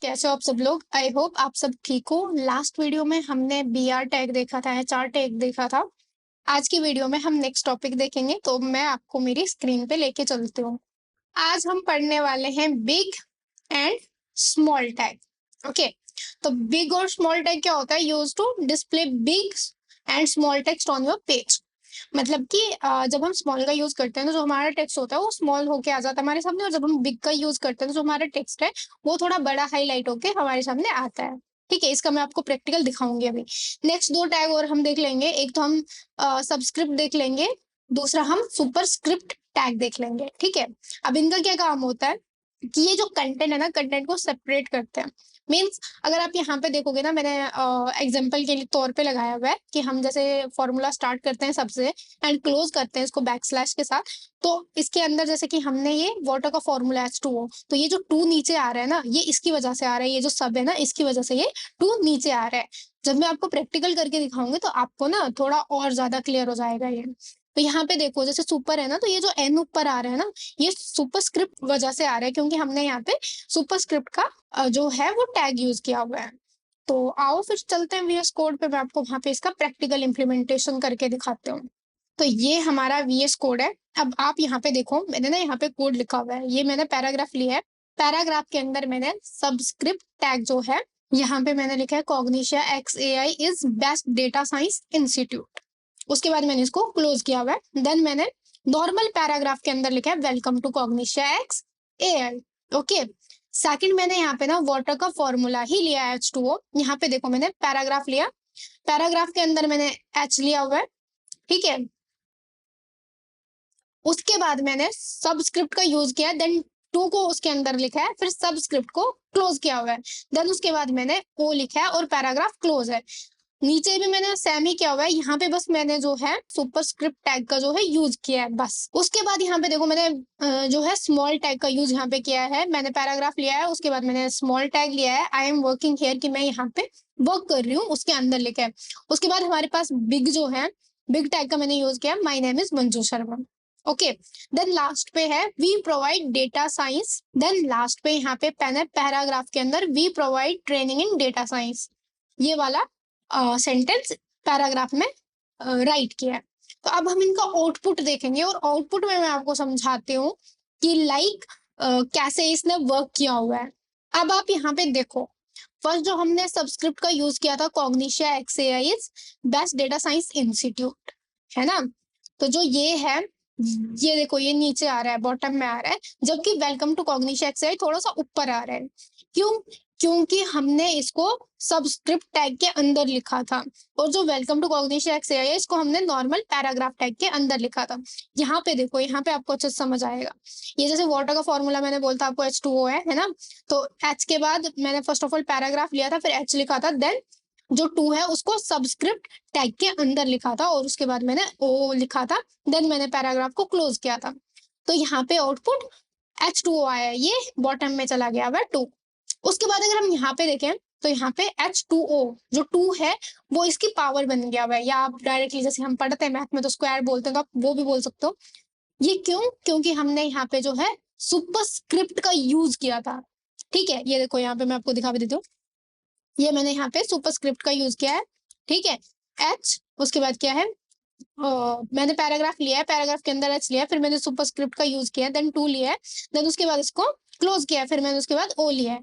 कैसे हो आप सब लोग। आई होप आप सब ठीक हो। लास्ट वीडियो में हमने बीआर टैग देखा था, एचआर टैग देखा था। आज की वीडियो में हम नेक्स्ट टॉपिक देखेंगे, तो मैं आपको मेरी स्क्रीन पे लेके चलती हूँ। आज हम पढ़ने वाले हैं big and small tag. Okay, तो बिग और स्मॉल टैग क्या होता है? Use to display big and small text on your page. मतलब कि जब हम स्मॉल का यूज करते हैं तो जो हमारा टेक्स्ट होता है वो स्मॉल होके आ जाता है हमारे सामने, और जब हम बिग का यूज करते हैं तो जो हमारा टेक्स्ट है वो थोड़ा बड़ा हाईलाइट होके हमारे सामने आता है। ठीक है, इसका मैं आपको प्रैक्टिकल दिखाऊंगी अभी। नेक्स्ट दो टैग और हम देख लेंगे। एक तो हम सबस्क्रिप्ट देख लेंगे, दूसरा हम सुपरस्क्रिप्ट टैग देख लेंगे। ठीक है, अब इनका क्या काम होता है कि ये जो कंटेंट है ना, कंटेंट को सेपरेट करते हैं। मीन्स अगर आप यहाँ पे देखोगे ना, मैंने एग्जाम्पल के लिए तौर पे लगाया हुआ है कि हम जैसे फॉर्मूला स्टार्ट करते हैं सबसे एंड क्लोज करते हैं इसको बैकस्लैश के साथ। तो इसके अंदर जैसे कि हमने ये वाटर का फॉर्मूला H2O, तो ये जो 2 नीचे आ रहा है ना, ये इसकी वजह से आ रहा है। ये जो सब है ना, इसकी वजह से ये 2 नीचे आ रहा है। जब मैं आपको प्रैक्टिकल करके दिखाऊंगी तो आपको ना थोड़ा और ज्यादा क्लियर हो जाएगा ये। तो यहाँ पे देखो, जैसे सुपर है ना, तो ये जो एन ऊपर आ रहा है ना, ये सुपरस्क्रिप्ट वजह से आ रहा है, क्योंकि हमने यहाँ पे सुपरस्क्रिप्ट का जो है वो टैग यूज किया हुआ है। तो आओ फिर चलते हैं VS कोड पे। मैं आपको वहां पे इसका प्रैक्टिकल इंप्लीमेंटेशन करके दिखाते हूँ। तो ये हमारा VS कोड है। अब आप यहाँ पे देखो, मैंने ना यहाँ पे कोड लिखा हुआ है, ये मैंने पैराग्राफ लिया है। पैराग्राफ के अंदर मैंने सबस्क्रिप्ट टैग जो है, यहाँ पे मैंने लिखा है कॉग्निशिया XAI is best data science institute. उसके बाद मैंने इसको क्लोज किया हुआ है। देन मैंने नॉर्मल पैराग्राफ के अंदर लिखा है welcome to Cognitia XAI। Okay, second मैंने यहाँ पे ना वाटर का फॉर्मूला ही लिया है H2O। यहाँ पे देखो, मैंने पैराग्राफ लिया, पैराग्राफ के अंदर मैंने H लिया हुआ है। ठीक है, उसके बाद मैंने सबस्क्रिप्ट का यूज किया, देन 2 को उसके अंदर लिखा है, फिर सबस्क्रिप्ट को क्लोज किया हुआ है। देन उसके बाद मैंने O लिखा है और पैराग्राफ क्लोज है। नीचे भी मैंने सेम ही किया हुआ है, यहाँ पे बस मैंने जो है सुपरस्क्रिप्ट टैग का जो है यूज किया है बस। उसके बाद यहाँ पे देखो, मैंने जो है स्मॉल टैग का यूज यहाँ पे किया है। मैंने पैराग्राफ लिया है, उसके बाद मैंने स्मॉल टैग लिया है, आई एम वर्किंग हियर, कि मैं यहाँ पे वर्क कर रही हूँ, उसके अंदर लिखा है। उसके बाद हमारे पास बिग जो है, बिग टैग का मैंने यूज किया, my name is Manju Sharma. Okay, then last पे है we provide data science. Then last पे यहाँ पे पेन है पैराग्राफ के अंदर, we provide training in data science. ये वाला सेंटेंस पैराग्राफ में राइट किया है। तो अब हम इनका आउटपुट देखेंगे, और आउटपुट में मैं आपको समझाती हूँ कि लाइक कैसे इसने वर्क किया हुआ है। अब आप यहाँ पे देखो, फर्स्ट जो हमने सबस्क्रिप्ट का यूज किया था कॉग्निशिया XAI is best data science institute, है ना। तो जो ये है, ये देखो, ये नीचे आ रहा है, बॉटम में आ रहा है, जबकि वेलकम टू कॉग्निशिया XAI थोड़ा सा ऊपर आ रहा है। क्यों? क्योंकि हमने इसको सबस्क्रिप्ट टैग के अंदर लिखा था, और जो वेलकम टू कॉग्निशिया XAI है, इसको हमने नॉर्मल पैराग्राफ टैग के अंदर लिखा था। यहाँ पे देखो, यहाँ पे आपको अच्छे से समझ आएगा। ये जैसे वाटर का फॉर्मूला मैंने बोलता आपको H2O है ना। तो H के बाद मैंने फर्स्ट ऑफ ऑल पैराग्राफ लिया था, फिर H लिखा था, देन जो 2 है उसको सबस्क्रिप्ट टैग के अंदर लिखा था, और उसके बाद मैंने O लिखा था, देन मैंने पैराग्राफ को क्लोज किया था। तो यहाँ पे आउटपुट H2O आया, ये बॉटम में चला गया हुआ 2। उसके बाद अगर हम यहाँ पे देखें तो यहाँ पे H2O जो 2 है वो इसकी पावर बन गया हुआ है, या आप डायरेक्टली जैसे हम पढ़ते हैं मैथ में तो स्क्वायर बोलते हैं, तो आप वो भी बोल सकते हो। ये क्यों? क्योंकि हमने यहाँ पे जो है सुपरस्क्रिप्ट का यूज किया था। ठीक है, ये देखो, यहाँ पे मैं आपको दिखा भी देती हूँ, ये मैंने यहाँ पे सुपरस्क्रिप्ट का यूज किया है। ठीक है, H, उसके बाद क्या है, मैंने पैराग्राफ लिया है, पैराग्राफ के अंदर H लिया है, फिर मैंने सुपरस्क्रिप्ट का यूज किया है, देन 2 लिया है, देन उसके बाद इसको क्लोज किया है, फिर मैंने उसके बाद O लिया है,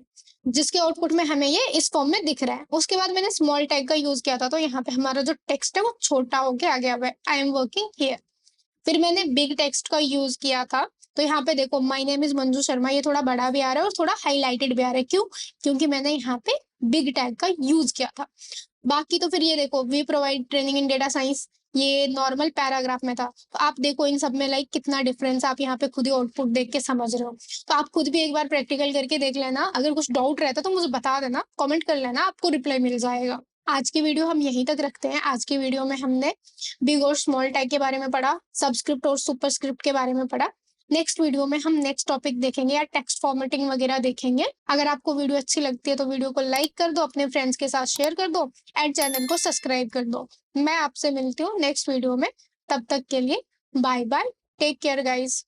जिसके आउटपुट में हमें ये इस फॉर्म में दिख रहा है। उसके बाद मैंने स्मॉल टैग का यूज किया था, तो यहाँ पे हमारा जो टेक्स्ट है वो छोटा होके आ गया हुआ है, आई एम वर्किंग हियर। फिर मैंने बिग टेक्स्ट का यूज किया था, तो यहाँ पे देखो my name is Manju Sharma, ये थोड़ा बड़ा भी आ रहा है और थोड़ा हाईलाइटेड भी आ रहा है। क्यों? क्योंकि मैंने यहाँ पे बिग टैग का यूज किया था। बाकी तो फिर ये देखो, we provide training in data science, ये नॉर्मल पैराग्राफ में था। तो आप देखो इन सब में लाइक कितना डिफरेंस, आप यहाँ पे खुद ही आउटपुट देख के समझ रहे हो। तो आप खुद भी एक बार प्रैक्टिकल करके देख लेना। अगर कुछ डाउट रहता तो मुझे बता देना, कमेंट कर लेना, आपको रिप्लाई मिल जाएगा। आज की वीडियो हम यहीं तक रखते हैं। आज की वीडियो में हमने बिग और स्मॉल टैग के बारे में पढ़ा, सबस्क्रिप्ट और सुपरस्क्रिप्ट के बारे में पढ़ा। नेक्स्ट वीडियो में हम नेक्स्ट टॉपिक देखेंगे, या टेक्स्ट फॉर्मेटिंग वगैरह देखेंगे। अगर आपको वीडियो अच्छी लगती है तो वीडियो को लाइक कर दो, अपने फ्रेंड्स के साथ शेयर कर दो, एंड चैनल को सब्सक्राइब कर दो। मैं आपसे मिलती हूँ नेक्स्ट वीडियो में, तब तक के लिए bye bye, take care guys.